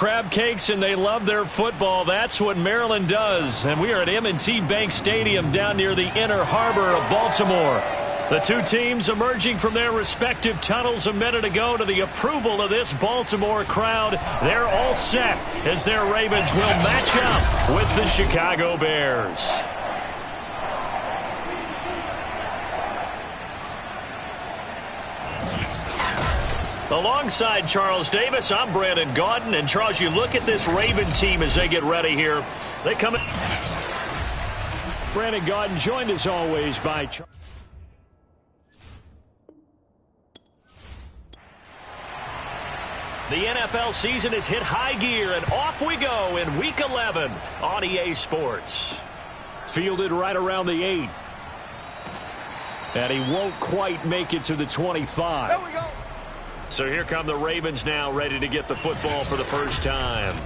Crab cakes, and they love their football. That's what Maryland does. And we are at M&T Bank Stadium down near the inner harbor of Baltimore. The two teams emerging from their respective tunnels a minute ago to the approval of this Baltimore crowd. They're all set as their Ravens will match up with the Chicago Bears. Alongside Charles Davis, I'm Brandon Gaudin. And Charles, you look at this Raven team as they get ready here. They come in. Brandon Gaudin joined as always by Charles. The NFL season has hit high gear, and off we go in Week 11 on EA Sports. Fielded right around the 8. And he won't quite make it to the 25. There we go. So here come the Ravens now, ready to get the football for the first time.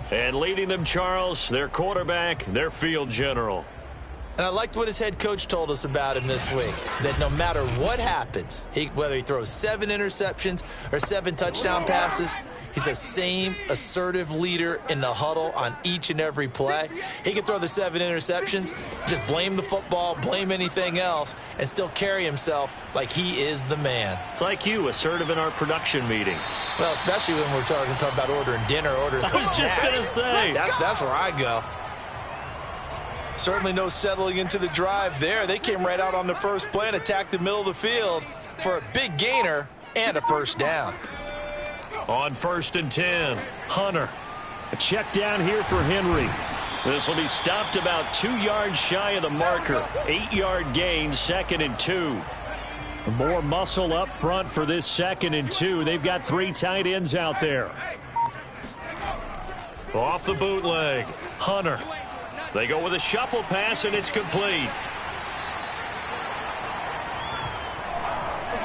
And leading them, Charles, their quarterback, their field general. And I liked what his head coach told us about him this week, that no matter what happens, whether he throws 7 interceptions or 7 touchdown passes, he's the same assertive leader in the huddle on each and every play. He can throw the 7 interceptions, just blame the football, blame anything else, and still carry himself like he is the man. It's like you, assertive in our production meetings. Well, especially when we're talking about ordering dinner, ordering some snacks. I was just going to say. That's where I go. Certainly no settling into the drive there. They came right out on the first play and attacked the middle of the field for a big gainer and a first down. On 1st and 10, Hunter. A check down here for Henry. This will be stopped about 2 yards shy of the marker. 8-yard gain, 2nd and 2. More muscle up front for this 2nd and 2. They've got 3 tight ends out there. Off the bootleg, Hunter. They go with a shuffle pass, and it's complete.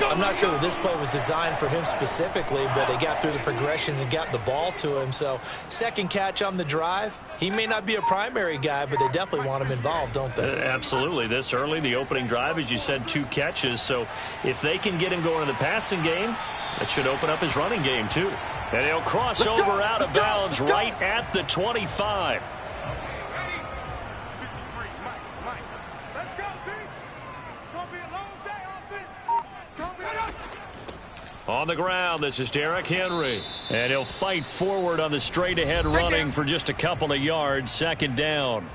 I'm not sure that this play was designed for him specifically, but they got through the progressions and got the ball to him. So, second catch on the drive. He may not be a primary guy, but they definitely want him involved, don't they? Absolutely. This early, the opening drive, as you said, 2 catches. So, if they can get him going in the passing game, that should open up his running game, too. And he'll cross over out of bounds right at the 25. On the ground, this is Derrick Henry. And he'll fight forward on the straight-ahead running for just a couple of yards. 2nd down.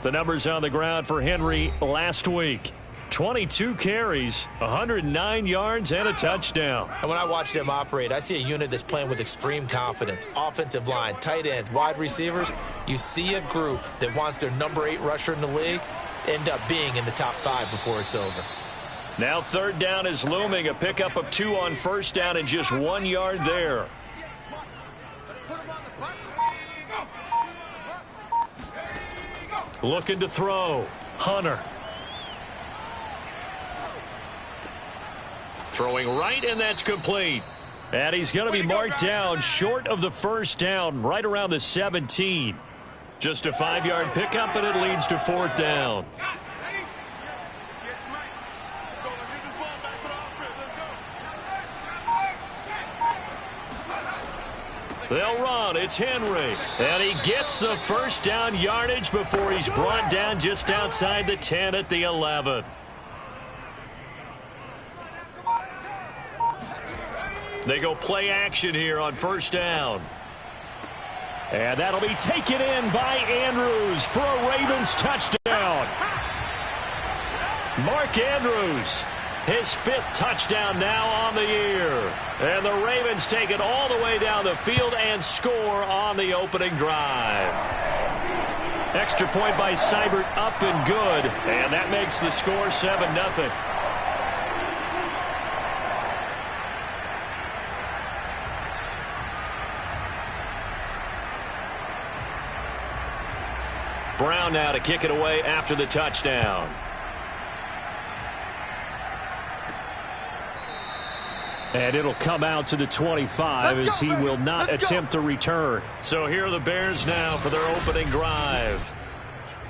The numbers on the ground for Henry last week. 22 carries, 109 yards, and a touchdown. And when I watch them operate, I see a unit that's playing with extreme confidence. Offensive line, tight ends, wide receivers. You see a group that wants their number 8 rusher in the league end up being in the top 5 before it's over. Now 3rd down is looming. A pickup of 2 on 1st down and just 1 yard there. Looking to throw. Hunter. Throwing right, and that's complete. And he's going to be marked down short of the 1st down, right around the 17. Just a 5-yard pickup, and it leads to 4th down. They'll run. It's Henry. And he gets the 1st down yardage before he's brought down just outside the 10 at the 11. They go play action here on 1st down. And that'll be taken in by Andrews for a Ravens touchdown. Mark Andrews. His 5th touchdown now on the year. And the Ravens take it all the way down the field and score on the opening drive. Extra point by Seibert, up and good. And that makes the score 7-0. Brown now to kick it away after the touchdown. And it'll come out to the 25 as he will not attempt to return. So here are the Bears now for their opening drive.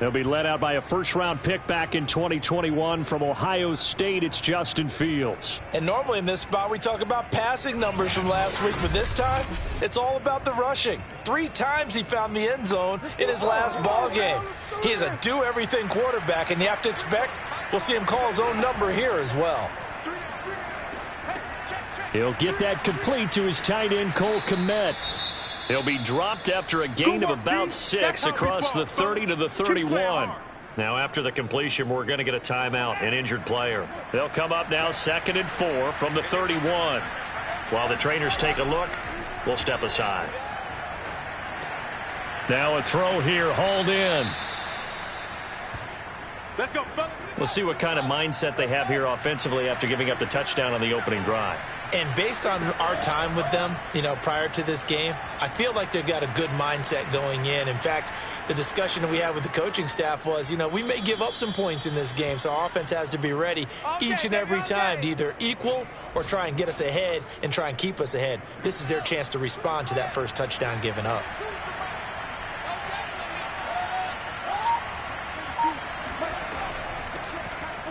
He'll be led out by a first-round pick back in 2021 from Ohio State. It's Justin Fields. And normally in this spot we talk about passing numbers from last week, but this time it's all about the rushing. 3 times he found the end zone in his last ball game. He is a do-everything quarterback, and you have to expect we'll see him call his own number here as well. He'll get that complete to his tight end, Cole Kmet. He'll be dropped after a gain of about 6 across the 30 to the 31. Now, after the completion, we're going to get a timeout, an injured player. They'll come up now 2nd and 4 from the 31. While the trainers take a look, we'll step aside. Now a throw here, hauled in. Let's go. We'll see what kind of mindset they have here offensively after giving up the touchdown on the opening drive. And based on our time with them, prior to this game, I feel like they've got a good mindset going in. In fact, the discussion that we had with the coaching staff was, we may give up some points in this game, so our offense has to be ready each and every time to either equal or try and get us ahead and try and keep us ahead. This is their chance to respond to that first touchdown given up.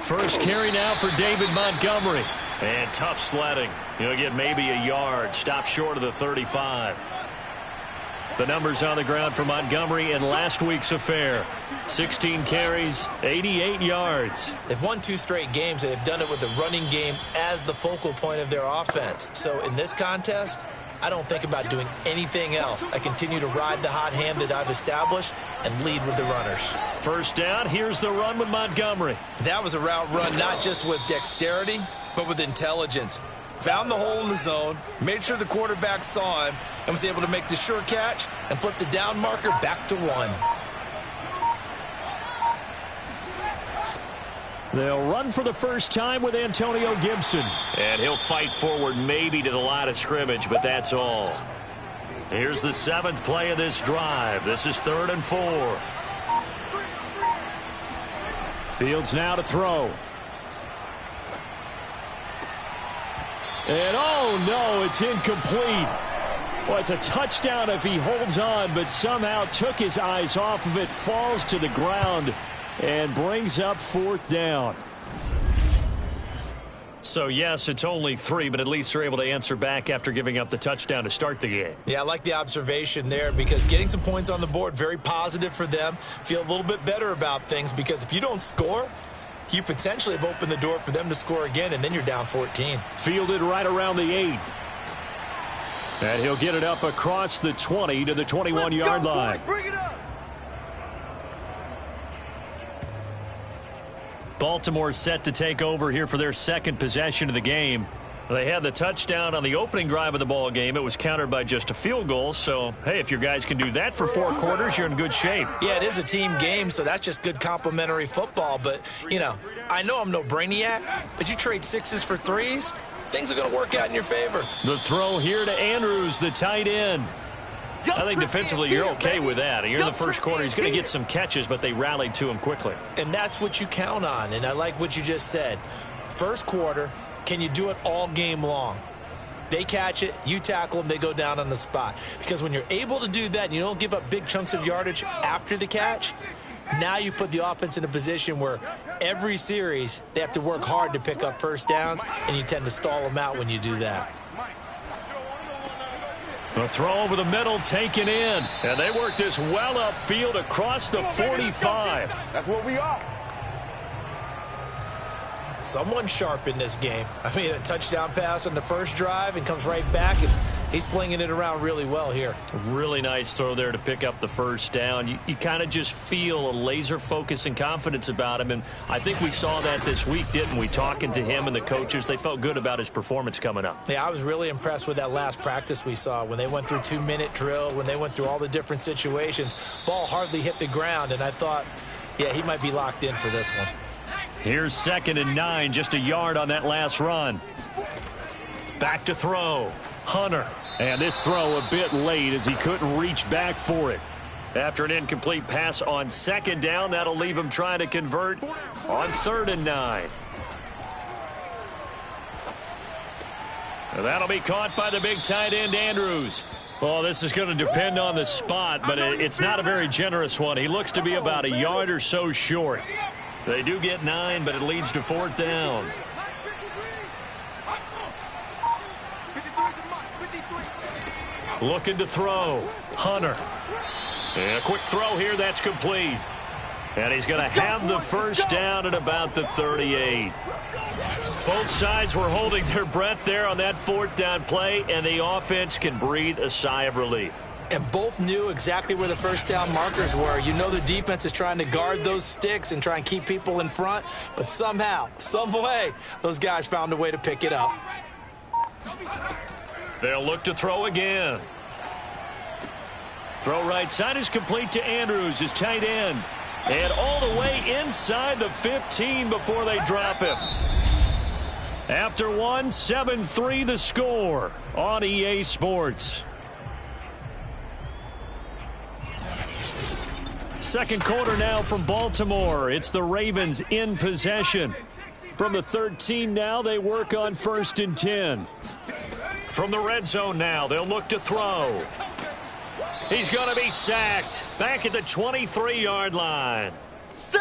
First carry now for David Montgomery. And tough sledding. He'll get maybe a yard. Stop short of the 35. The numbers on the ground for Montgomery in last week's affair. 16 carries, 88 yards. They've won 2 straight games, and they've done it with the running game as the focal point of their offense. So in this contest, I don't think about doing anything else. I continue to ride the hot hand that I've established and lead with the runners. First down, here's the run with Montgomery. That was a route run not just with dexterity, but with intelligence. Found the hole in the zone, made sure the quarterback saw him, and was able to make the sure catch and flip the down marker back to 1. They'll run for the first time with Antonio Gibson. And he'll fight forward maybe to the line of scrimmage, but that's all. Here's the 7th play of this drive. This is 3rd and 4. Fields now to throw. And oh no, it's incomplete. Well, it's a touchdown if he holds on, but somehow took his eyes off of it, falls to the ground, and brings up 4th down. So, yes, it's only 3, but at least they're able to answer back after giving up the touchdown to start the game. Yeah, I like the observation there because getting some points on the board, very positive for them. Feel a little bit better about things because if you don't score, you potentially have opened the door for them to score again, and then you're down 14. Fielded right around the 8. And he'll get it up across the 20 to the 21-yard line. Bring it up. Baltimore set to take over here for their 2nd possession of the game. They had the touchdown on the opening drive of the ball game. It was countered by just a field goal. So, hey, if your guys can do that for 4 quarters, you're in good shape. Yeah, it is a team game, so that's just good complementary football. But, I know I'm no brainiac, but you trade 6s for 3s, things are going to work out in your favor. The throw here to Andrews, the tight end. I think defensively you're okay with that. You're in the first quarter. He's going to get some catches, but they rallied to him quickly. And that's what you count on, and I like what you just said. First quarter, can you do it all game long? They catch it, you tackle them, they go down on the spot. Because when you're able to do that and you don't give up big chunks of yardage after the catch, now you put the offense in a position where every series they have to work hard to pick up first downs, and you tend to stall them out when you do that. A throw over the middle, taken in. And they work this well upfield across the 45. That's what we are. Someone sharp in this game. I mean, a touchdown pass on the first drive and comes right back, and he's flinging it around really well here. Really nice throw there to pick up the first down. You kind of just feel a laser focus and confidence about him, and I think we saw that this week, didn't we? Talking to him and the coaches, they felt good about his performance coming up. Yeah, I was really impressed with that last practice we saw when they went through 2-minute drill, when they went through all the different situations. Ball hardly hit the ground, and I thought, yeah, he might be locked in for this one. Here's 2nd and 9, just a yard on that last run. Back to throw. Hunter. And this throw a bit late as he couldn't reach back for it. After an incomplete pass on 2nd down, that'll leave him trying to convert on 3rd and 9. And that'll be caught by the big tight end, Andrews. Well, this is going to depend on the spot, but it's not a very generous one. He looks to be about a yard or so short. They do get 9, but it leads to 4th down. Looking to throw. Hunter. And a quick throw here. That's complete. And he's going to have the first down at about the 38. Both sides were holding their breath there on that 4th down play, and the offense can breathe a sigh of relief. And both knew exactly where the first down markers were. You know the defense is trying to guard those sticks and try and keep people in front, but somehow, some way, those guys found a way to pick it up. They'll look to throw again. Throw right side is complete to Andrews, his tight end. And all the way inside the 15 before they drop him. After 1, 7-3 the score on EA Sports. Second quarter now from Baltimore. It's the Ravens in possession. From the 13 now, they work on 1st and 10. From the red zone now, they'll look to throw. He's going to be sacked back at the 23-yard line.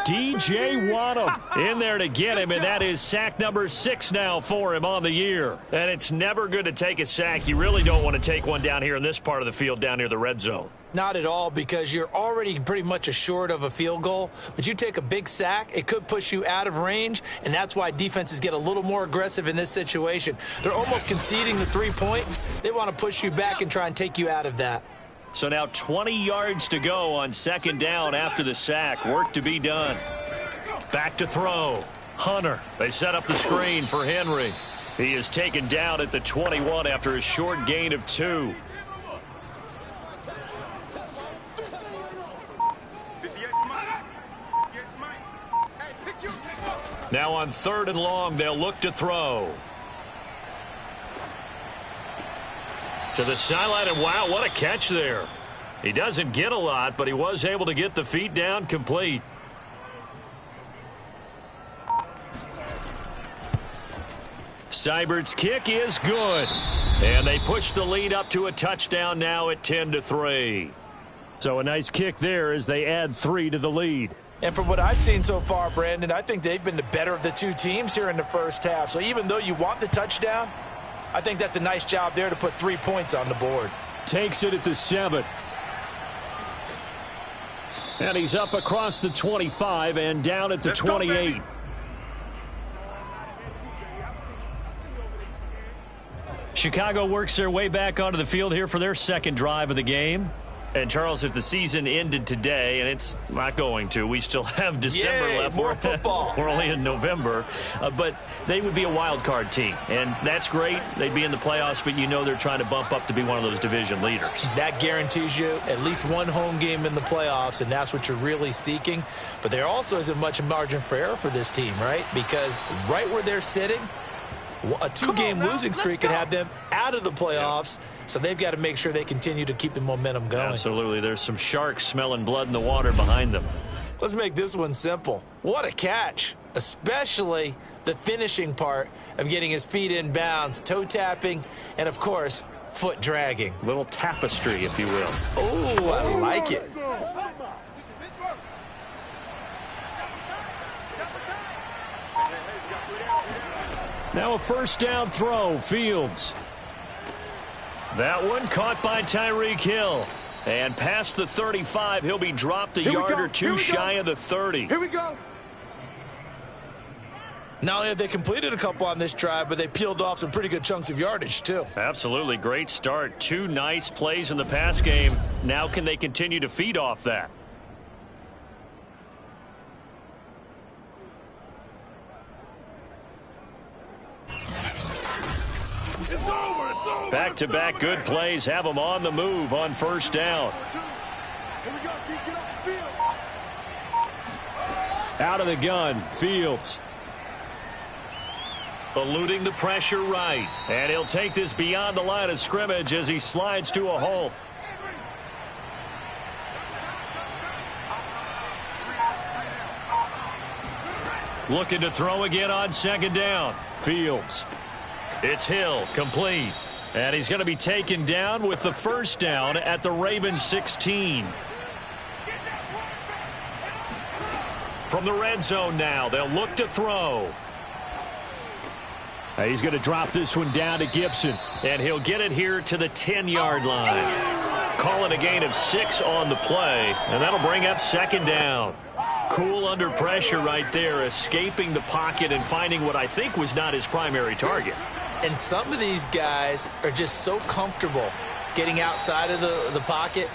DJ Waddle in there to get him, and that is sack number 6 now for him on the year. And it's never good to take a sack. You really don't want to take one down here in this part of the field down near the red zone. Not at all, because you're already pretty much assured of a field goal. But you take a big sack, it could push you out of range, and that's why defenses get a little more aggressive in this situation. They're almost conceding the 3 points. They want to push you back and try and take you out of that. So now 20 yards to go on 2nd down after the sack. Work to be done. Back to throw. Hunter. They set up the screen for Henry. He is taken down at the 21 after a short gain of 2. Now on 3rd and long, they'll look to throw. To the sideline, and wow, what a catch there. He doesn't get a lot, but he was able to get the feet down complete. Seibert's kick is good. And they push the lead up to a touchdown now at 10-3. So a nice kick there as they add 3 to the lead. And from what I've seen so far, Brandon, I think they've been the better of the two teams here in the first half. So even though you want the touchdown, I think that's a nice job there to put 3 points on the board. Takes it at the 7. And he's up across the 25 and down at the 28. Chicago works their way back onto the field here for their 2nd drive of the game. And, Charles, if the season ended today, and it's not going to, we still have December left. More football. We're only in November. But they would be a wild card team. And that's great. They'd be in the playoffs, but you know they're trying to bump up to be one of those division leaders. That guarantees you at least one home game in the playoffs, and that's what you're really seeking. But there also isn't much margin for error for this team, right? Because right where they're sitting, a 2-game losing streak could have them out of the playoffs. So they've got to make sure they continue to keep the momentum going. Absolutely. There's some sharks smelling blood in the water behind them. Let's make this one simple. What a catch, especially the finishing part of getting his feet in bounds, toe tapping, and, of course, foot dragging. Little tapestry, if you will. Oh, I like it. Now a 1st down throw, Fields. That one caught by Tyreek Hill. And past the 35, he'll be dropped a yard or 2 shy of the 30. Here we go. Not only have they completed a couple on this drive, but they peeled off some pretty good chunks of yardage, too. Absolutely. Great start. 2 nice plays in the pass game. Now can they continue to feed off that? Back-to-back good plays have them on the move on 1st down. Out of the gun, Fields. Eluding the pressure right. And he'll take this beyond the line of scrimmage as he slides to a halt. Looking to throw again on 2nd down. Fields. It's Hill, complete. And he's going to be taken down with the first down at the Ravens 16. From the red zone now, they'll look to throw. He's going to drop this one down to Gibson, and he'll get it here to the 10-yard line. Calling a gain of 6 on the play, and that'll bring up second down. Cool under pressure right there, escaping the pocket and finding what I think was not his primary target. And some of these guys are just so comfortable getting outside of the pocket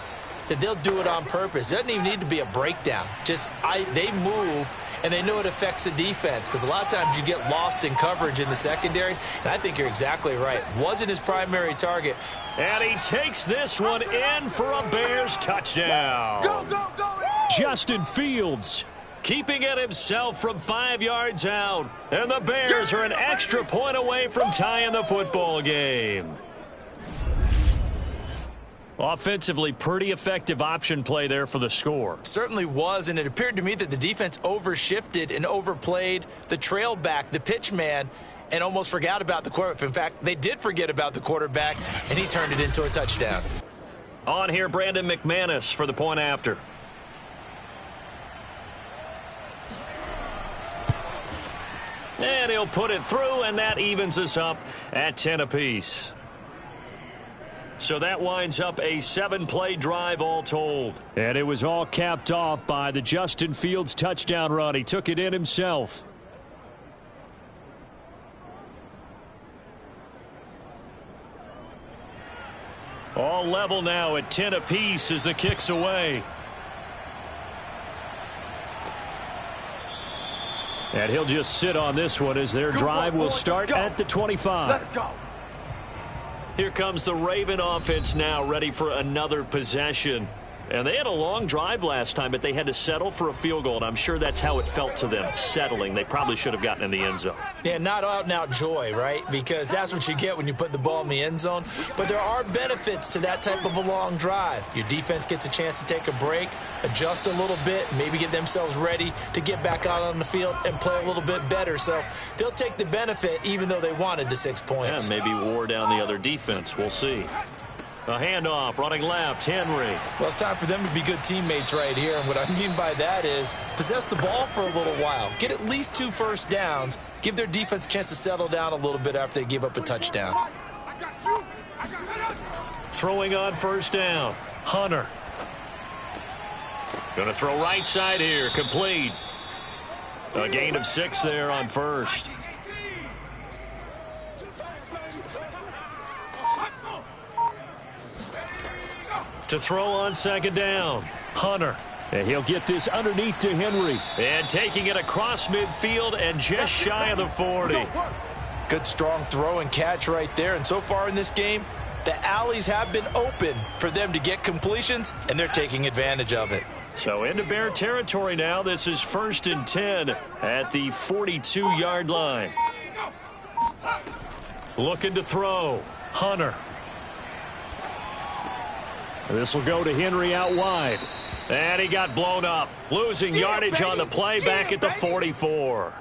that they'll do it on purpose. It doesn't even need to be a breakdown. They move, and they know it affects the defense, because a lot of times you get lost in coverage in the secondary, and I think you're exactly right. Wasn't his primary target. And he takes this one in for a Bears touchdown. Go, go, go! Justin Fields keeping it himself from 5 yards out. And the Bears are an extra point away from tying the football game. Offensively, pretty effective option play there for the score. Certainly was, and it appeared to me that the defense overshifted and overplayed the trail back, the pitch man, and almost forgot about the quarterback. In fact, they did forget about the quarterback, and he turned it into a touchdown. On here, Brandon McManus for the point after. And he'll put it through, and that evens us up at 10 apiece. So that winds up a 7-play drive all told. And it was all capped off by the Justin Fields touchdown run. He took it in himself. All level now at 10 apiece as the kick's away. And he'll just sit on this one as their drive will start at the 25. Let's go. Here comes the Raven offense now, ready for another possession. And they had a long drive last time, but they had to settle for a field goal, and I'm sure that's how it felt to them, settling. They probably should have gotten in the end zone. Yeah, not out-and-out joy, right? Because that's what you get when you put the ball in the end zone. But there are benefits to that type of a long drive. Your defense gets a chance to take a break, adjust a little bit, maybe get themselves ready to get back out on the field and play a little bit better. So they'll take the benefit even though they wanted the 6 points. Yeah, maybe wore down the other defense. We'll see. A handoff, running left, Henry. Well, it's time for them to be good teammates right here. And what I mean by that is possess the ball for a little while. Get at least 2 first downs. Give their defense a chance to settle down a little bit after they give up a touchdown. Throwing on first down, Hunter. Going to throw right side here, complete. A gain of 6 there on first. To throw on second down, Hunter. And he'll get this underneath to Henry. And taking it across midfield and just shy of the 40. Good strong throw and catch right there. And so far in this game, the alleys have been open for them to get completions, and they're taking advantage of it. So into Bear territory now. This is 1st and 10 at the 42-yard line. Looking to throw, Hunter. This will go to Henry out wide. And he got blown up. Losing yardage on the play back at the 44.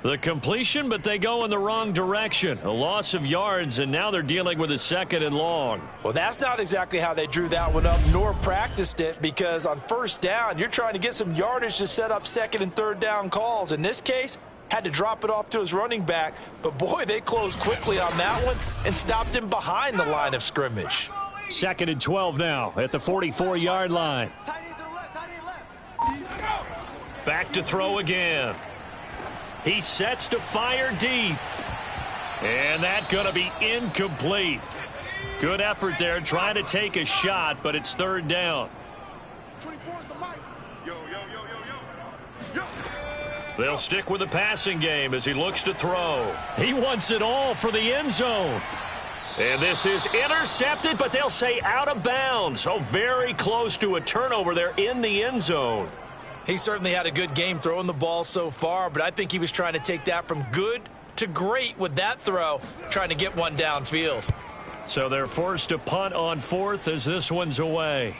The completion, but they go in the wrong direction. A loss of yards, and now they're dealing with a 2nd and long. Well, that's not exactly how they drew that one up, nor practiced it, because on first down, you're trying to get some yardage to set up 2nd and 3rd down calls. In this case, had to drop it off to his running back, but boy, they closed quickly on that one and stopped him behind the line of scrimmage. 2nd and 12 now at the 44-yard line. Back to throw again. He sets to fire deep. And that's going to be incomplete. Good effort there trying to take a shot, but it's 3rd down. They'll stick with the passing game as he looks to throw. He wants it all for the end zone. And this is intercepted, but they'll say out of bounds. So very close to a turnover there in the end zone. He certainly had a good game throwing the ball so far, but I think he was trying to take that from good to great with that throw, trying to get one downfield. So they're forced to punt on 4th as this one's away.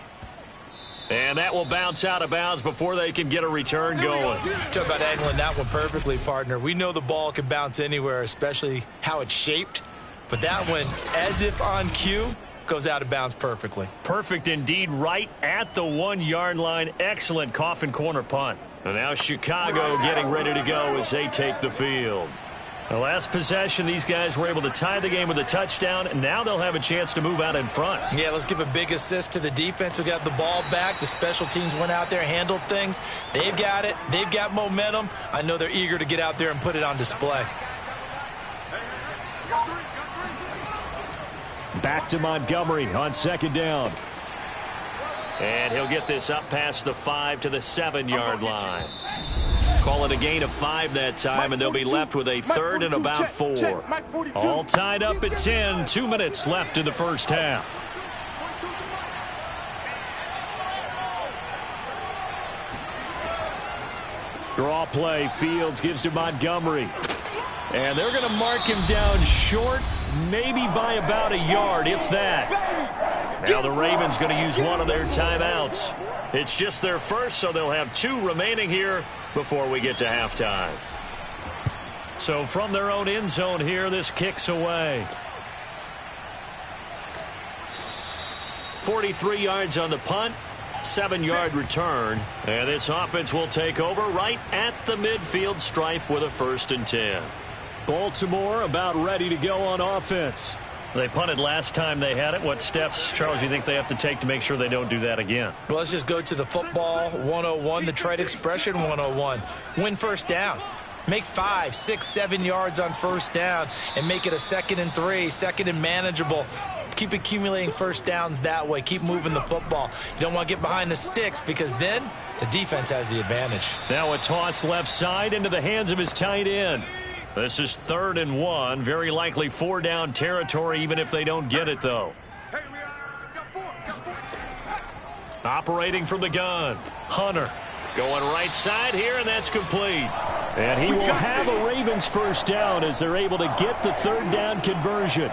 And that will bounce out of bounds before they can get a return going. Talk about angling that one perfectly, partner. We know the ball can bounce anywhere, especially how it's shaped. But that one, as if on cue, goes out of bounds perfectly. Perfect indeed, right at the 1-yard line. Excellent coffin corner punt. And now Chicago getting ready to go as they take the field. The last possession, these guys were able to tie the game with a touchdown, and now they'll have a chance to move out in front. Yeah, let's give a big assist to the defense who got the ball back. The special teams went out there, handled things. They've got it. They've got momentum. I know they're eager to get out there and put it on display. Back to Montgomery on second down. And he'll get this up past the 5 to the 7-yard line. Call it a gain of 5 that time, and they'll be left with a third and about 4. All tied up at 10. 2 minutes left in the first half. Draw play. Fields gives to Montgomery. And they're going to mark him down short, maybe by about a yard, if that. Now the Ravens going to use one of their timeouts. It's just their first, so they'll have 2 remaining here before we get to halftime. So from their own end zone here, this kicks away. 43 yards on the punt, 7-yard return. And this offense will take over right at the midfield stripe with a 1st and 10. Baltimore about ready to go on offense. They punted last time they had it. What steps, Charles, you think they have to take to make sure they don't do that again? Well, let's just go to the football 101, the trade expression 101. Win first down. Make 5, 6, 7 yards on first down and make it a 2nd and 3, 2nd and manageable. Keep accumulating first downs that way. Keep moving the football. You don't want to get behind the sticks because then the defense has the advantage. Now a toss left side into the hands of his tight end. This is 3rd and 1. Very likely 4-down territory, even if they don't get it, though. Operating from the gun. Hunter going right side here, and that's complete. And he will have a Ravens first down as they're able to get the 3rd down conversion.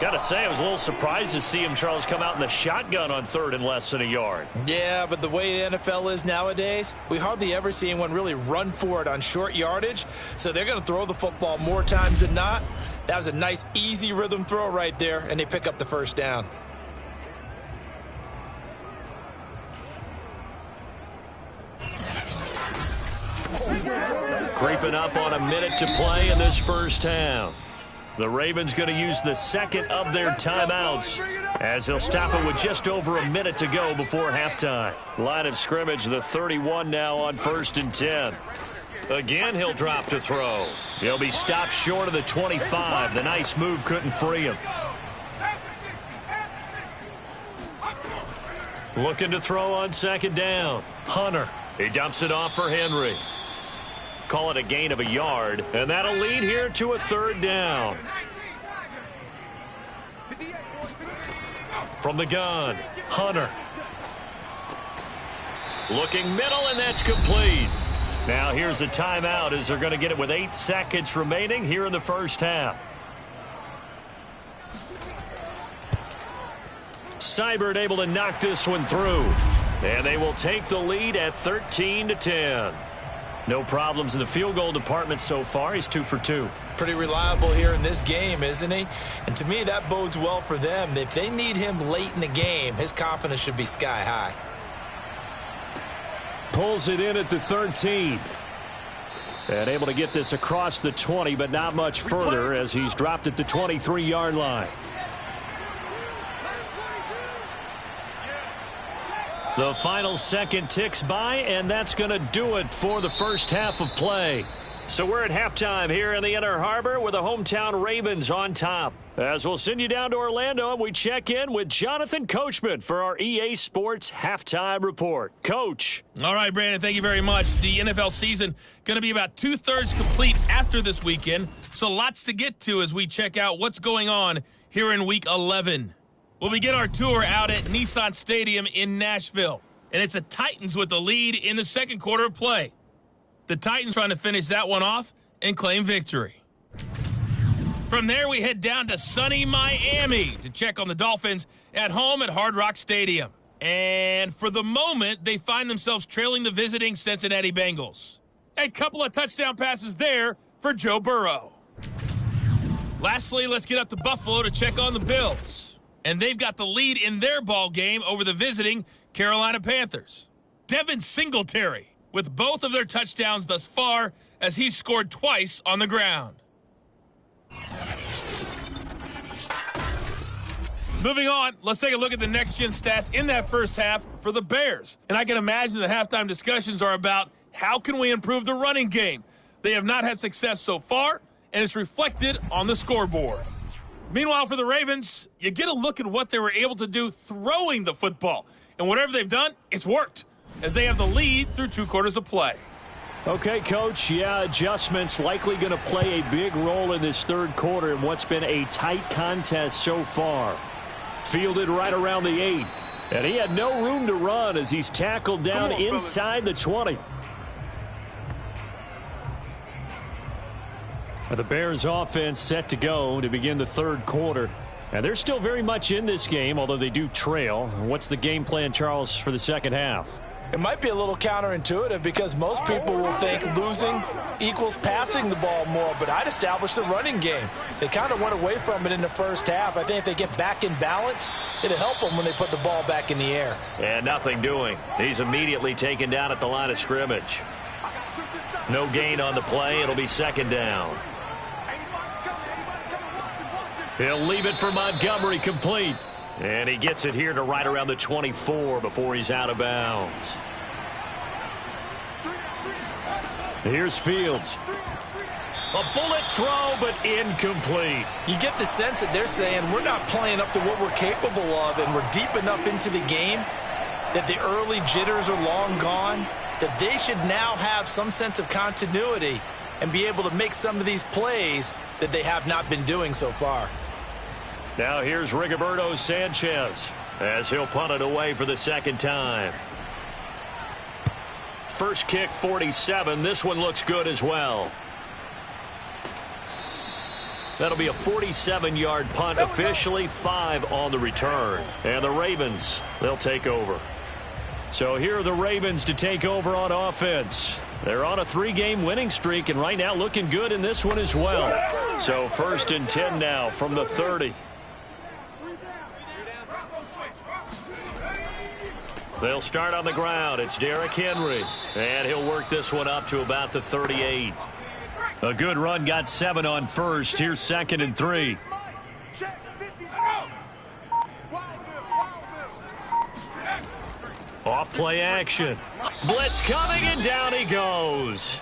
Got to say, I was a little surprised to see him, Charles, come out in the shotgun on 3rd and less than a yard. Yeah, but the way the NFL is nowadays, we hardly ever see anyone really run for it on short yardage. So they're going to throw the football more times than not. That was a nice, easy rhythm throw right there, and they pick up the first down. Creeping up on a minute to play in this first half. The Ravens going to use the 2nd of their timeouts as they'll stop it with just over a minute to go before halftime. Line of scrimmage, the 31 now on 1st and 10. Again, he'll drop to throw. He'll be stopped short of the 25. The nice move couldn't free him. Looking to throw on 2nd down. Hunter. He dumps it off for Henry. Call it a gain of a yard, and that'll lead here to a 3rd down. From the gun, Hunter. Looking middle, and that's complete. Now here's a timeout as they're going to get it with 8 seconds remaining here in the first half. Seibert able to knock this one through. And they will take the lead at 13-10. No problems in the field goal department so far. He's 2 for 2. Pretty reliable here in this game, isn't he? And to me, that bodes well for them. If they need him late in the game, his confidence should be sky high. Pulls it in at the 13. And able to get this across the 20, but not much further as he's dropped at the 23-yard line. The final second ticks by, and that's going to do it for the first half of play. So we're at halftime here in the Inner Harbor with the hometown Ravens on top. As we'll send you down to Orlando, and we check in with Jonathan Coachman for our EA Sports Halftime Report. Coach. All right, Brandon, thank you very much. The NFL season going to be about 2/3 complete after this weekend, so lots to get to as we check out what's going on here in Week 11. We'll begin our tour out at Nissan Stadium in Nashville, and it's the Titans with the lead in the second quarter of play. The Titans trying to finish that one off and claim victory. From there, we head down to sunny Miami to check on the Dolphins at home at Hard Rock Stadium. And for the moment, they find themselves trailing the visiting Cincinnati Bengals. A couple of touchdown passes there for Joe Burrow. Lastly, let's get up to Buffalo to check on the Bills. And they've got the lead in their ball game over the visiting Carolina Panthers. Devin Singletary with both of their touchdowns thus far as he's scored twice on the ground. Moving on, let's take a look at the next-gen stats in that first half for the Bears. And I can imagine the halftime discussions are about how can we improve the running game. They have not had success so far, and it's reflected on the scoreboard. Meanwhile, for the Ravens, you get a look at what they were able to do throwing the football. And whatever they've done, it's worked, as they have the lead through 2 quarters of play. Okay, Coach, adjustments likely going to play a big role in this third quarter in what's been a tight contest so far. Fielded right around the 8. And he had no room to run as he's tackled down inside the 20. The Bears offense set to go to begin the third quarter. And they're still very much in this game, although they do trail. What's the game plan, Charles, for the second half? It might be a little counterintuitive because most people will think losing equals passing the ball more, but I'd establish the running game. They kind of went away from it in the first half. I think if they get back in balance, it'll help them when they put the ball back in the air. And nothing doing. He's immediately taken down at the line of scrimmage. No gain on the play. It'll be second down. He'll leave it for Montgomery complete. And he gets it here to right around the 24 before he's out of bounds. Here's Fields. A bullet throw, but incomplete. You get the sense that they're saying we're not playing up to what we're capable of, and we're deep enough into the game that the early jitters are long gone, that they should now have some sense of continuity and be able to make some of these plays that they have not been doing so far. Now here's Rigoberto Sanchez as he'll punt it away for the second time. First kick 47. This one looks good as well. That'll be a 47-yard punt, officially 5 on the return. And the Ravens, they'll take over. So here are the Ravens to take over on offense. They're on a 3-game winning streak, and right now looking good in this one as well. So 1st and 10 now from the 30. They'll start on the ground. It's Derrick Henry. And he'll work this one up to about the 38. A good run got 7 on first. Here's 2nd and 3. Off play action. Blitz coming, and down he goes.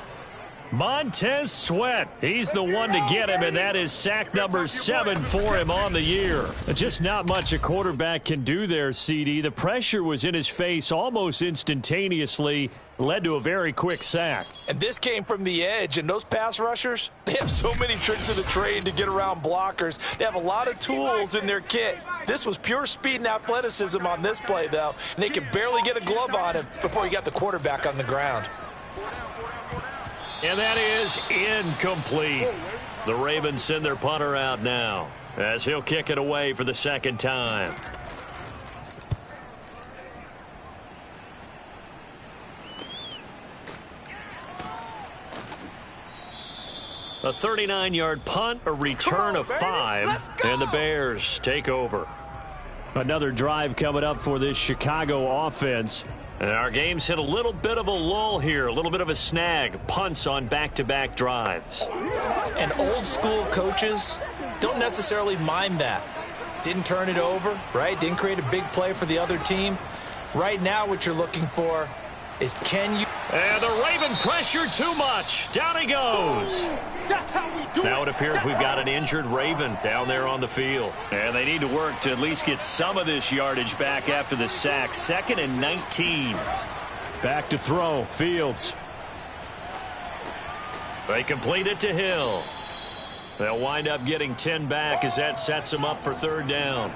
Montez Sweat. He's the one to get him, and that is sack number 7 for him on the year. Just not much a quarterback can do there, CD. The pressure was in his face almost instantaneously, led to a very quick sack. And this came from the edge, and those pass rushers, they have so many tricks of the trade to get around blockers. They have a lot of tools in their kit. This was pure speed and athleticism on this play, though, and they could barely get a glove on him before he got the quarterback on the ground. And that is incomplete. The Ravens send their punter out now as he'll kick it away for the second time. A 39-yard punt, a return of 5, and the Bears take over. Another drive coming up for this Chicago offense. And our game's hit a little bit of a lull here, a little bit of a snag. Punts on back-to-back drives. And old school coaches don't necessarily mind that. Didn't turn it over, right? Didn't create a big play for the other team. Right now what you're looking for is can you... And the Raven pressure too much. Down he goes. That's how we do Now it appears we've got an injured Raven down there on the field. And they need to work to at least get some of this yardage back after the sack. 2nd and 19. Back to throw. Fields. They complete it to Hill. They'll wind up getting 10 back as that sets them up for 3rd down.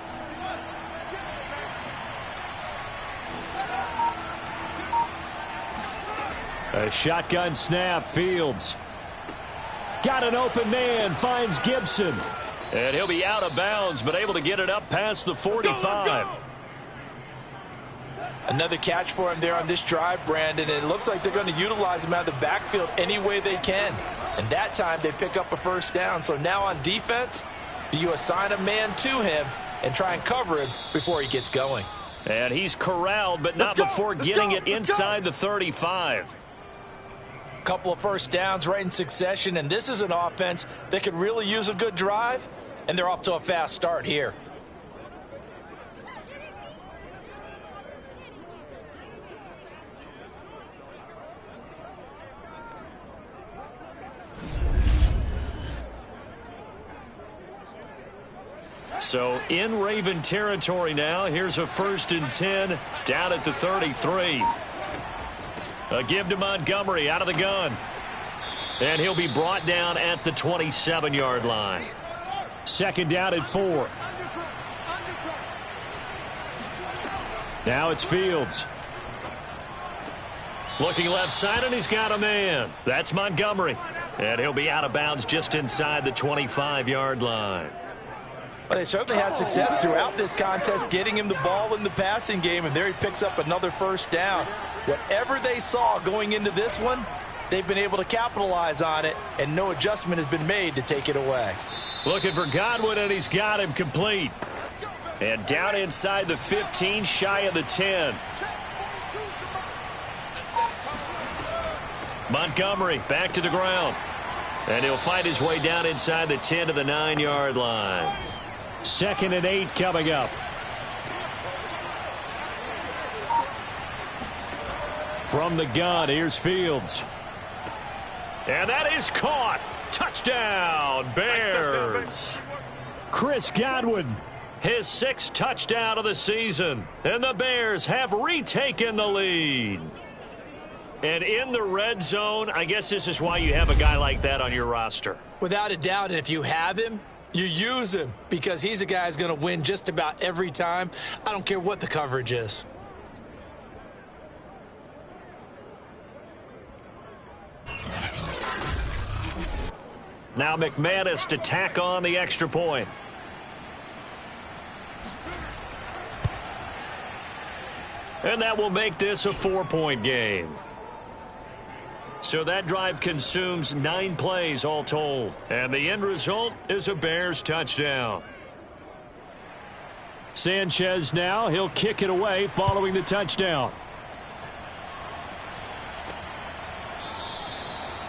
A shotgun snap. Fields. Got an open man. Finds Gibson. And he'll be out of bounds, but able to get it up past the 45. Another catch for him there on this drive, Brandon. And it looks like they're going to utilize him out of the backfield any way they can. And that time they pick up a 1st down. So now on defense, Do you assign a man to him and try and cover him before he gets going? And he's corralled, but not before getting it inside the 35. Couple of first downs right in succession, and this is an offense that could really use a good drive, and they're off to a fast start here. So in Raven territory now. Here's a 1st and 10 down at the 33. A give to Montgomery out of the gun. And he'll be brought down at the 27-yard line. 2nd down at 4. Now it's Fields. Looking left side, and he's got a man. That's Montgomery. And he'll be out of bounds just inside the 25-yard line. Well, they certainly had success throughout this contest getting him the ball in the passing game, and there he picks up another first down. Whatever they saw going into this one, they've been able to capitalize on it, and no adjustment has been made to take it away. Looking for Godwin, and he's got him complete. And down inside the 15, shy of the 10. Montgomery back to the ground. And he'll find his way down inside the 10 to the 9-yard line. 2nd and 8 coming up. From the gun, here's Fields. And that is caught. Touchdown, Bears. Chris Godwin, his 6th touchdown of the season. And the Bears have retaken the lead. And in the red zone, I guess this is why you have a guy like that on your roster. Without a doubt, and if you have him, you use him because he's a guy who's going to win just about every time. I don't care what the coverage is. Now McManus to tack on the extra point. And that will make this a 4-point game. So that drive consumes 9 plays all told. And the end result is a Bears touchdown. Sanchez now, he'll kick it away following the touchdown.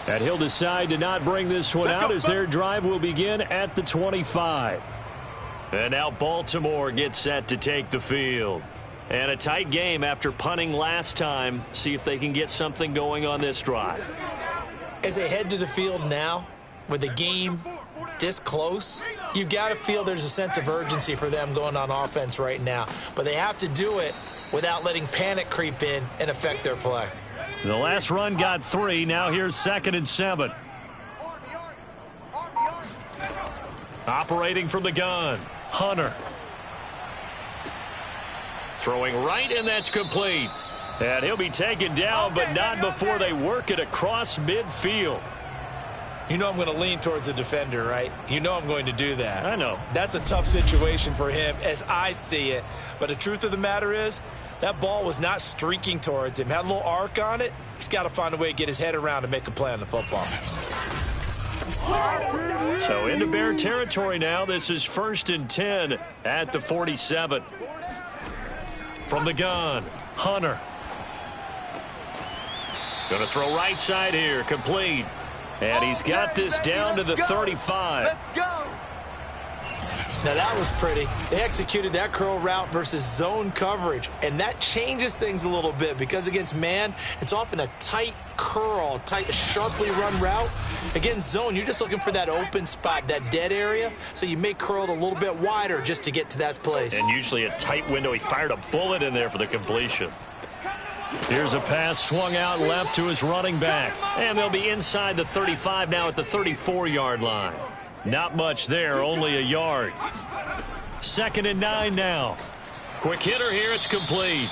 And he'll decide to not bring this one out as their drive will begin at the 25. And now Baltimore gets set to take the field. And a tight game after punting last time. See if they can get something going on this drive. As they head to the field now, with the game this close, you've got to feel there's a sense of urgency for them going on offense right now. But they have to do it without letting panic creep in and affect their play. The last run got 3. Now here's 2nd and 7. Operating from the gun, Hunter. Throwing right, and that's complete. And he'll be taken down, but not before they work it across midfield. You know I'm going to lean towards the defender, right? You know I'm going to do that. I know. That's a tough situation for him as I see it. But the truth of the matter is, that ball was not streaking towards him. Had a little arc on it. He's got to find a way to get his head around and make a play on the football. So into Bear territory now. This is 1st and 10 at the 47. From the gun, Hunter. Going to throw right side here, complete. And he's got this down to the 35. Let's go. Now that was pretty. They executed that curl route versus zone coverage, and that changes things a little bit because against man, it's often a tight curl, tight, sharply run route. Against zone, you're just looking for that open spot, that dead area, so you may curl it a little bit wider just to get to that place. And usually a tight window. He fired a bullet in there for the completion. Here's a pass swung out left to his running back. And they'll be inside the 35 now at the 34-yard line. Not much there, only a yard. 2nd and 9 now. Quick hitter here, it's complete.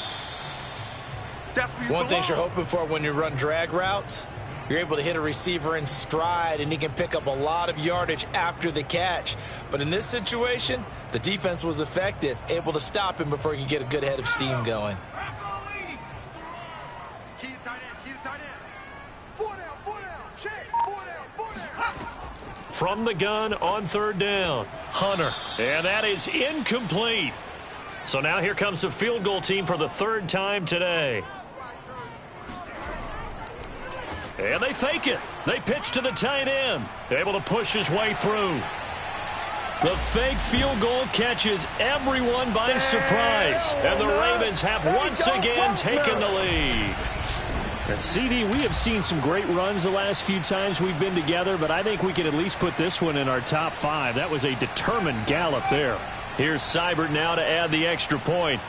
One thing you're hoping for when you run drag routes, you're able to hit a receiver in stride, and he can pick up a lot of yardage after the catch. But in this situation, the defense was effective, able to stop him before he could get a good head of steam going. From the gun on 3rd down. Hunter. And that is incomplete. So now here comes the field goal team for the third time today. And they fake it. They pitch to the tight end. Able to push his way through. The fake field goal catches everyone by surprise. And the Ravens have once again taken the lead. And CD, we have seen some great runs the last few times we've been together, but I think we can at least put this one in our top 5. That was a determined gallop there. Here's Seibert now to add the extra point.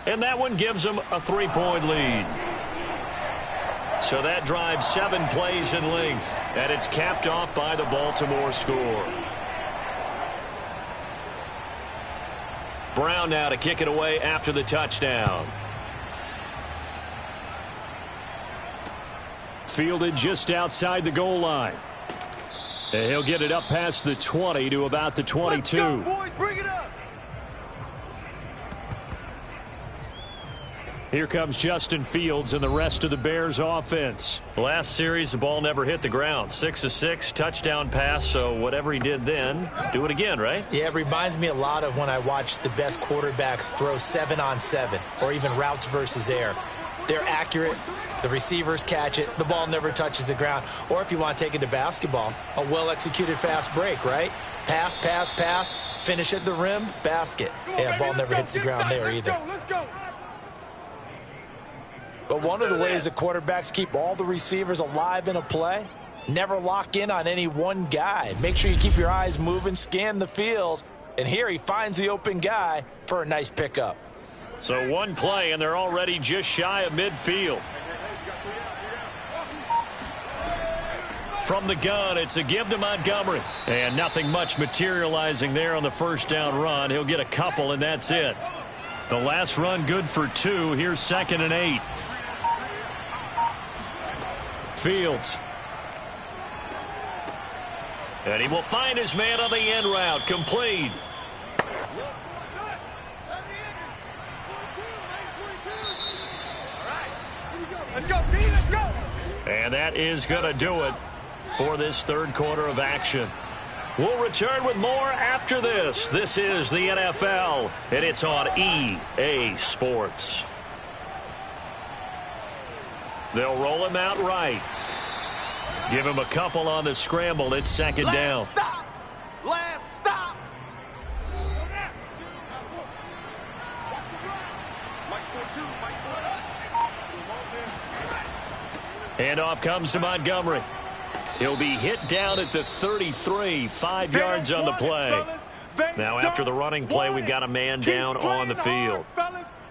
And that one gives them a 3-point lead. So that drives 7 plays in length, and it's capped off by the Baltimore score. Brown now to kick it away after the touchdown. Fielded just outside the goal line. And he'll get it up past the 20 to about the 22. Let's go, boys. Bring it up. Here comes Justin Fields and the rest of the Bears offense. Last series, the ball never hit the ground. 6 of 6, touchdown pass, so whatever he did then, do it again, right? Yeah, it reminds me a lot of when I watch the best quarterbacks throw 7-on-7 or even routes versus air. They're accurate. The receivers catch it. The ball never touches the ground. Or if you want to take it to basketball, a well-executed fast break, right? Pass, pass, pass, finish at the rim, basket. Yeah, ball never hits the ground there either. Let's go. But one of the ways the quarterbacks keep all the receivers alive in a play, never lock in on any one guy. Make sure you keep your eyes moving, scan the field. And here he finds the open guy for a nice pickup. So one play, and they're already just shy of midfield. From the gun, it's a give to Montgomery. And nothing much materializing there on the first down run. He'll get a couple, and that's it. The last run good for 2. Here's 2nd and 8. Fields. And he will find his man on the end route. Complete. Let's go, D. Let's go. And that is going to do it for this third quarter of action. We'll return with more after this. This is the NFL, and it's on EA Sports. They'll roll him out right. Give him a couple on the scramble. It's 2nd down. Stop. Last stop. Handoff comes to Montgomery. He'll be hit down at the 33, 5 yards on the play. Now after the running play, we've got a man down on the field.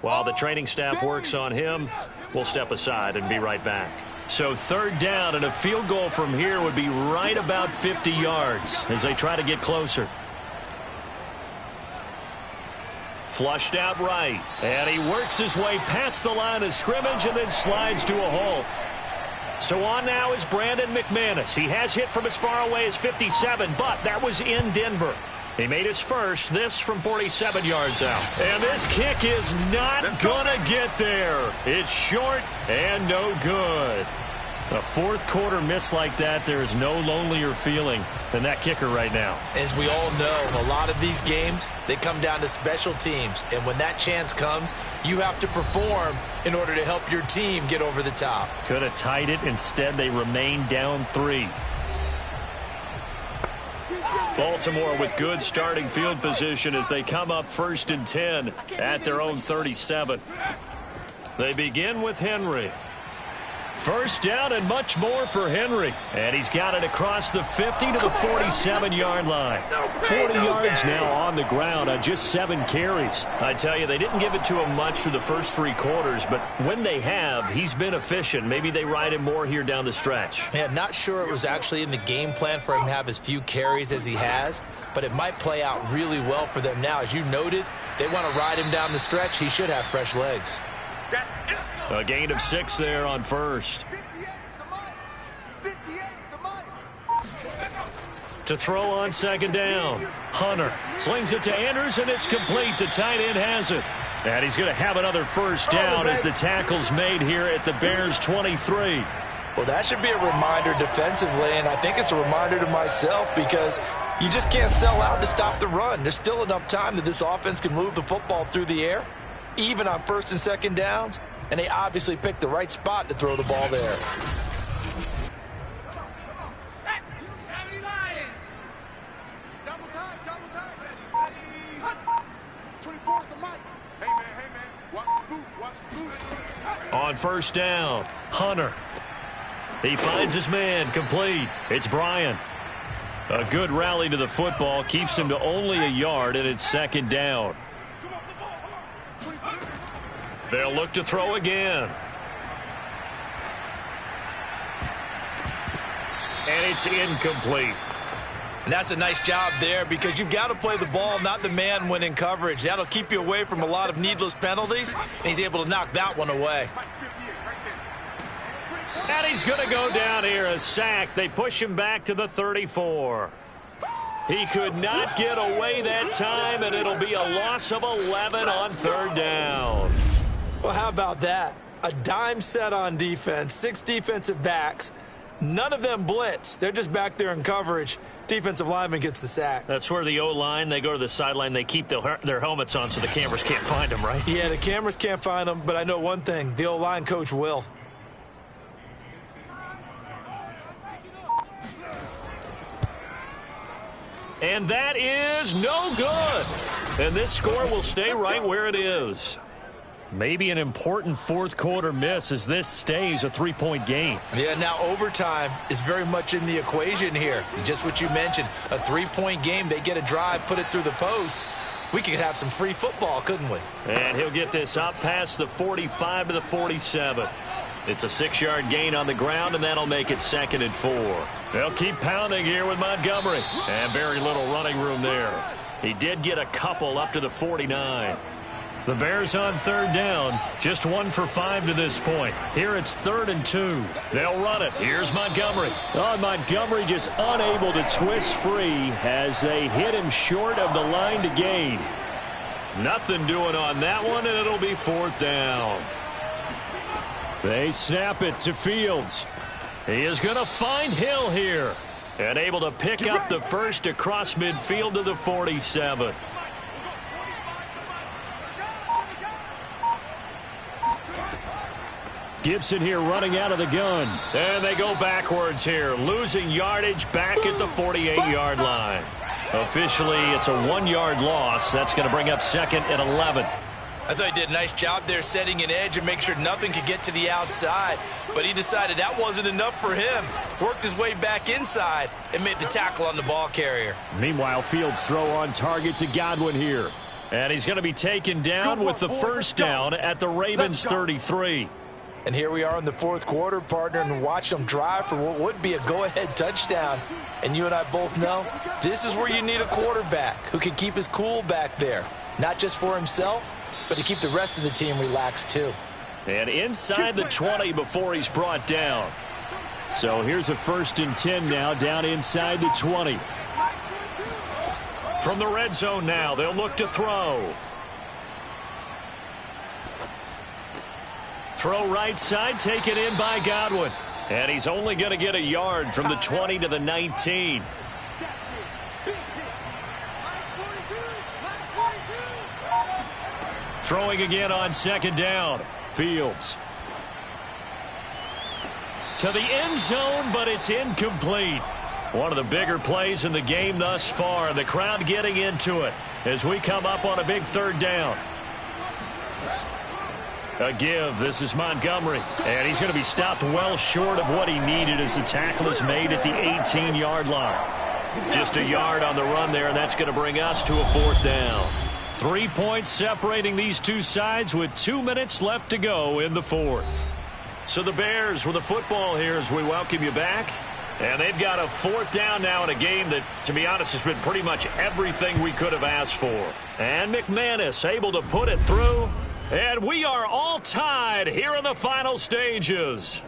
While the training staff works on him, we'll step aside and be right back. So 3rd down, and a field goal from here would be right about 50 yards as they try to get closer. Flushed out right, and he works his way past the line of scrimmage and then slides to a halt. So on now is Brandon McManus. He has hit from as far away as 57, but that was in Denver. He made his first, this from 47 yards out. And this kick is not going to get there. It's short and no good. A fourth quarter miss like that, there is no lonelier feeling than that kicker right now. As we all know, a lot of these games, they come down to special teams. And when that chance comes, you have to perform in order to help your team get over the top. Could have tied it. Instead, they remain down 3. Baltimore with good starting field position as they come up 1st and 10 at their own 37. They begin with Henry. First down and much more for Henry. And he's got it across the 50 to the 47-yard line. 40 yards now on the ground on just 7 carries. I tell you, they didn't give it to him much through the first 3 quarters, but when they have, he's been efficient. Maybe they ride him more here down the stretch. Yeah, not sure it was actually in the game plan for him to have as few carries as he has, but it might play out really well for them now. As you noted, they want to ride him down the stretch. He should have fresh legs. A gain of 6 there on first. To throw on 2nd down. Hunter slings it to Andrews, and it's complete. The tight end has it. And he's going to have another first down as the tackle's made here at the Bears' 23. Well, that should be a reminder defensively, and I think it's a reminder to myself because you just can't sell out to stop the run. There's still enough time that this offense can move the football through the air, even on first and second downs, and they obviously picked the right spot to throw the ball there. Double time. 24's the mic. Hey, man. Watch the boot. On first down, Hunter. He finds his man, complete. It's Bryant. A good rally to the football keeps him to only a yard, and it's second down. They'll look to throw again. And it's incomplete. And that's a nice job there because you've got to play the ball, not the man when in coverage. That'll keep you away from a lot of needless penalties, and he's able to knock that one away. And he's going to go down here, a sack. They push him back to the 34. He could not get away that time, and it'll be a loss of 11 on third down. Well, how about that? A dime set on defense, 6 defensive backs. None of them blitz. They're just back there in coverage. Defensive lineman gets the sack. That's where the O-line, they go to the sideline, they keep their helmets on so the cameras can't find them, right? Yeah, the cameras can't find them, but I know one thing. The O-line coach will. And that is no good. And this score will stay right where it is. Maybe an important fourth quarter miss as this stays a 3-point game. Yeah, now overtime is very much in the equation here. Just what you mentioned, a 3-point game. They get a drive, put it through the posts. We could have some free football, couldn't we? And he'll get this up past the 45 to the 47. It's a 6-yard gain on the ground, and that'll make it 2nd and 4. They'll keep pounding here with Montgomery. And very little running room there. He did get a couple up to the 49. The Bears on third down, just 1 for 5 to this point. Here it's 3rd and 2. They'll run it. Here's Montgomery. Oh, Montgomery just unable to twist free as they hit him short of the line to gain. Nothing doing on that one, and it'll be 4th down. They snap it to Fields. He is going to find Hill here. And able to pick up the first across midfield to the 47. Gibson here running out of the gun. And they go backwards here, losing yardage back at the 48-yard line. Officially, it's a 1-yard loss. That's going to bring up 2nd and 11. I thought he did a nice job there setting an edge and make sure nothing could get to the outside. But he decided that wasn't enough for him. Worked his way back inside and made the tackle on the ball carrier. Meanwhile, Fields throw on target to Godwin here. And he's going to be taken down with the first down at the Ravens 33. And here we are in the fourth quarter, partner, and watch them drive for what would be a go-ahead touchdown. And you and I both know this is where you need a quarterback who can keep his cool back there. Not just for himself, but to keep the rest of the team relaxed too. And inside the 20 before he's brought down. So here's a 1st and 10 now, down inside the 20. From the red zone now, they'll look to throw. Throw right side, taken in by Godwin. And he's only going to get a yard from the 20 to the 19. Throwing again on 2nd down. Fields. To the end zone, but it's incomplete. One of the bigger plays in the game thus far. The crowd getting into it as we come up on a big 3rd down. A give. This is Montgomery. And he's going to be stopped well short of what he needed as the tackle is made at the 18-yard line. Just a yard on the run there, and that's going to bring us to a 4th down. 3 points separating these two sides with 2 minutes left to go in the 4th. So the Bears with the football here as we welcome you back. And they've got a 4th down now in a game that, to be honest, has been pretty much everything we could have asked for. And McManus able to put it through. And we are all tied here in the final stages.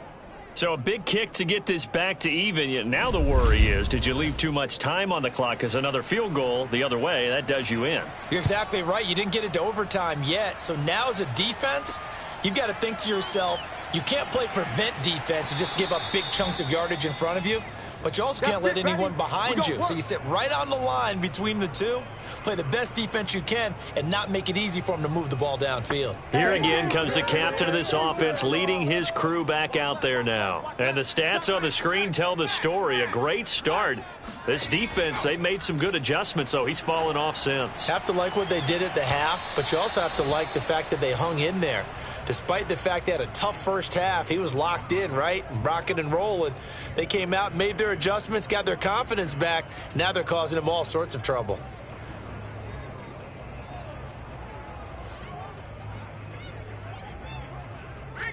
So a big kick to get this back to even. Now the worry is, did you leave too much time on the clock? Because another field goal the other way, that does you in. You're exactly right. You didn't get it to overtime yet. So now as a defense, you've got to think to yourself, You can't play prevent defense and just give up big chunks of yardage in front of you, but you also can't let anyone behind you. So you sit right on the line between the two, play the best defense you can, and not make it easy for them to move the ball downfield. Here again comes the captain of this offense leading his crew back out there now. And the stats on the screen tell the story. A great start. This defense, they've made some good adjustments, so he's fallen off since. Have to like what they did at the half, but you also have to like the fact that they hung in there. Despite the fact they had a tough first half, he was locked in, right? And rocking and rolling. They came out, made their adjustments, got their confidence back. Now they're causing him all sorts of trouble.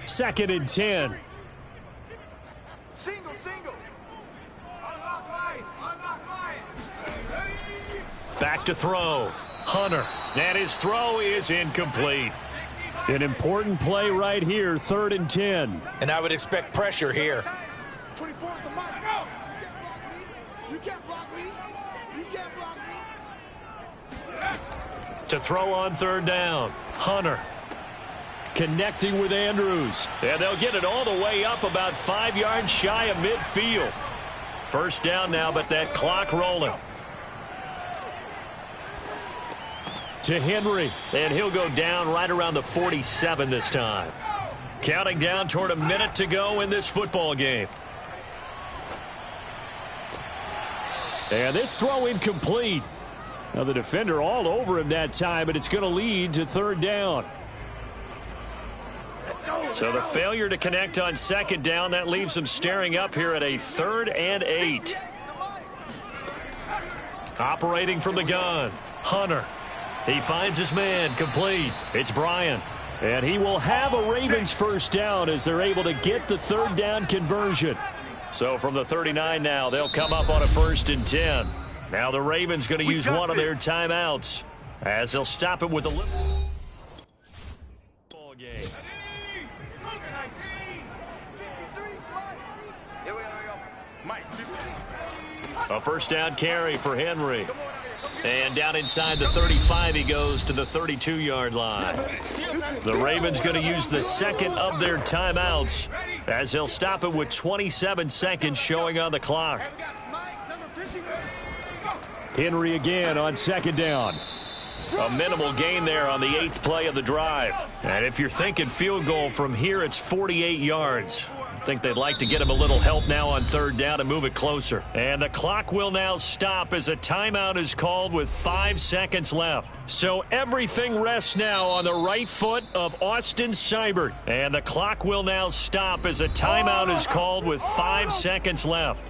Second and 10. Single, single. Unlock line. Unlock line. Back to throw. Hunter. And his throw is incomplete. An important play right here, 3rd and 10. And I would expect pressure here. 24 is the mic. You can't block me. You can't block me. To throw on 3rd down. Hunter. Connecting with Andrews. And they'll get it all the way up about 5 yards shy of midfield. First down now, but that clock rolling. To Henry, and he'll go down right around the 47 this time. Counting down toward a minute to go in this football game. And this throw incomplete. Now the defender all over him that time, but it's going to lead to 3rd down. So the failure to connect on 2nd down, that leaves them staring up here at a 3rd and 8. Operating from the gun, Hunter. He finds his man, complete. It's Bryant. And he will have a Ravens first down as they're able to get the 3rd down conversion. So from the 39 now, they'll come up on a 1st and 10. Now the Ravens going to use one of their timeouts as they'll stop it with a little ball game. A first down carry for Henry. And down inside the 35, he goes to the 32-yard line. The Ravens going to use the 2nd of their timeouts as they'll stop it with 27 seconds showing on the clock. Henry again on 2nd down. A minimal gain there on the 8th play of the drive. And if you're thinking field goal from here, it's 48 yards. I think they'd like to get him a little help now on 3rd down and move it closer. And the clock will now stop as a timeout is called with 5 seconds left. So everything rests now on the right foot of Austin Seibert. And the clock will now stop as a timeout is called with 5 seconds left.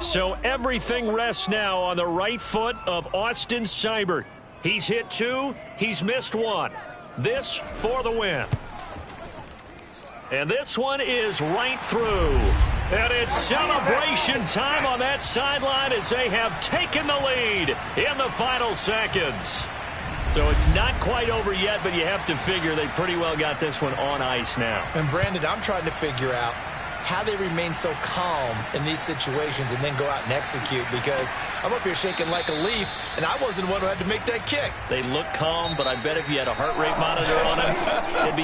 So everything rests now on the right foot of Austin Seibert. He's hit 2, he's missed 1. This for the win. And this one is right through. And it's celebration time on that sideline as they have taken the lead in the final seconds. So it's not quite over yet, but you have to figure they pretty well got this one on ice now. And Brandon, I'm trying to figure out how they remain so calm in these situations and then go out and execute, because I'm up here shaking like a leaf, and I wasn't the one who had to make that kick. They look calm, but I bet if you had a heart rate monitor on it, it'd be